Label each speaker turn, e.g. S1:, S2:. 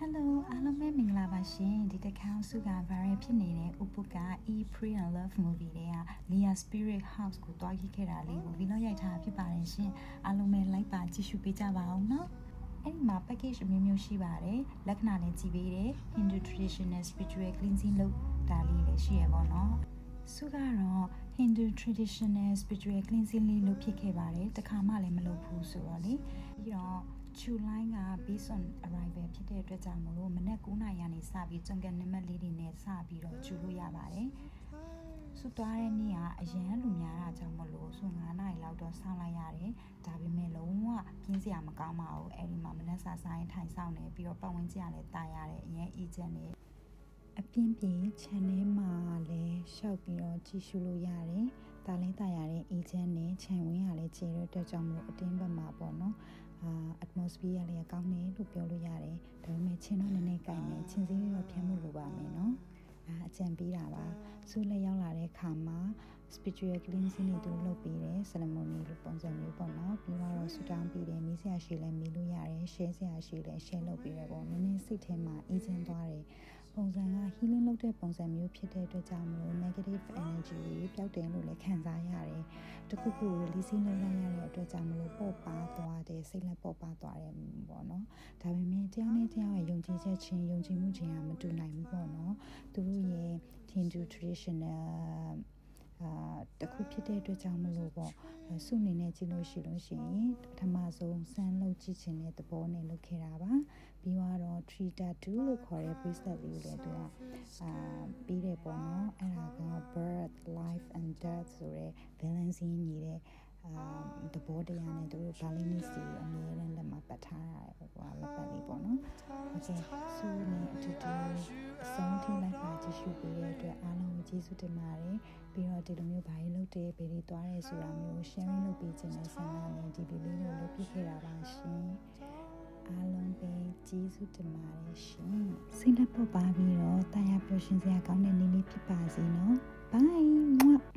S1: Hello အားလုံးပဲမင်္ဂလာပါရှင်ဒီတစ်ခါစုက viral ဖြစ်နေတဲ့ Upuka E Pray and Love movie တွေက Leah Spirit House ကိုတွားကြည့်ခဲ့တာလေးကိုဗီဒီယိုရိုက်ထားဖြစ်ပါတယ်ရှင်အားလုံးပဲ like ပါကြည့်ရှုပေးကြပါအောင်နော်အဲ့ဒီမှာ package အမျိုးမျိုးရှိပါတယ်လက္ခဏာလည်းကြည့်ပေးတယ် Hindu traditional spiritual cleansing လုပ်တာလေးလည်းရှိရပါတော့စုကတော့ Hindu traditional spiritual cleansing လေးလုပ်ဖြစ်ခဲ့ပါတယ်တခါမှလည်းမလုပ်ဘူးဆိုတော့လေပြီးတော့July က based on arrival ဖြစ်တဲ့အတွက်ကြောင့်မလို့မနက်9:00 နာရီကနေစပြီးကြုံကန်နံပါတ်လေးတွေနဲ့စပြီးတော့ကျူလို့ရပါတယ်။စုသွားတဲ့နေ့ကအရန်လူများတာကြောင့်မလို့စု9:00 နာရီလောက်တော့စောင့်လိုက်ရတယ်။ဒါပေမဲ့လုံးဝပြင်းစရာမကောင်းပါဘူး။အဲ့ဒီမှာမနက်စာစားရင်ထိုင်ဆောင်နေပြီးတော့ပတ်ဝန်းကျင်ကလည်းတာရတယ်အရင်အေဂျင့်နဲ့အပြင်းပြေ channel မှာလည်းရှောက်ပြီးတော့ကြည့်ရှုလို့ရတယ်။ဒါလည်းတာရတဲ့ agent နဲ့ channel ဝင်ရလဲခြေရတဲ့ကြောင့်မလို့အတင်းဘက်မှာပေါ့နော်။ atmosphere ရလည်းကောင်းတယ်လို့ပြောလို့ရတယ်။ဒါပေမဲ့ချင်းတော့နည်းနည်းကြိုက်မယ်။ချင်းစည်းရောဖြတ်မှုလိုပါမယ်နော်။အကြံပေးတာပါ။ဆိုလည်းရောက်လာတဲ့အခါမှာ spiritual cleansing တွေသူလုပ်ပေးတယ် ceremony လို့ပုံစံမျိုးပေါ့နော်။ပြီးတော့ဆူတောင်းပေးတယ်။မီးစရာရှိလည်းမီးလို့ရတယ်။ share စရာရှိလည်း share လုပ်ပေးတယ်ပေါ့။နည်းနည်းစိတ်ထဲမှာအေးချမ်းသွားတယ်။ပုံစံက healing လုပ်တဲ့ပုံစံမျိုးဖြစ်တဲ့အတွက်ကြောင့်မလို့ negative energy တွေပျောက်တယ်လို့လည်းခံစားရတယ်။တခုခု releasing လုပ်လိုက်ရတဲ့အတွက်ကြောင့်မလို့ပေါ့ပါသွားတယ်စိတ်လက်ပေါ့ပါသွားတယ်ပေါ့နော်။ဒါပေမဲ့တယောက်နဲ့တယောက်ရဲ့ယုံကြည်ချက်ချင်းယုံကြည်မှုချင်းကမတူနိုင်ဘူးပေါ့နော်။သူတို့ရဲ့ Hindu traditional တခုဖြစ်တဲ့အတွက်ကြောင့်မလို့ပေါ့စုနေနဲ့ကြည့်လို့ရှိရင်ပထမဆုံးစမ်းလုပ်ကြည့်ခြင်းတဲ့သဘောနဲ့လုပ်ခဲ့တာပါပြီးတော့ tree tattoo လို့ခေါ်တဲ့ bracelet လေးကိုလည်းသူကပြီးတယ်ပေါ့နော်အဲ့ဒါက birth life and death ဆိုတဲ့ balancing ညီတဲ့တဘောတရားနဲ့သူတို့ balance စီအမြဲတမ်းလက်မှာပတ်ထားရတယ်ပေါ့လက်ပတ်လေးပေါ့နော်โอเคစုနေအတူတူအဆုံးထိလိုက်ပါကြည့်ရှုပေးတဲ့အတွက်အားလုံးကိုကျေးဇူးတင်ပါတယ်ပြီးတော့ဒီလိုမျိုးဘာကြီးလုပ်တယ်ဘယ်တွေသွားတယ်ဆိုတာမျိုး sharing လုပ်ပေးခြင်းနဲ့ဆန္ဒနဲ့ဒီဗီဒီယိုကိုလုပ်ပြခဲ့တာပါရှင်အားလုံးပဲကျေးဇူးတင်ပါတယ်ရှင်စိတ်လက်ပေါ်ပါပြီးတော့တာယာပျော်ရွှင်စရာကောင်းတဲ့နေ့လေးဖြစ်ပါစေနော် bye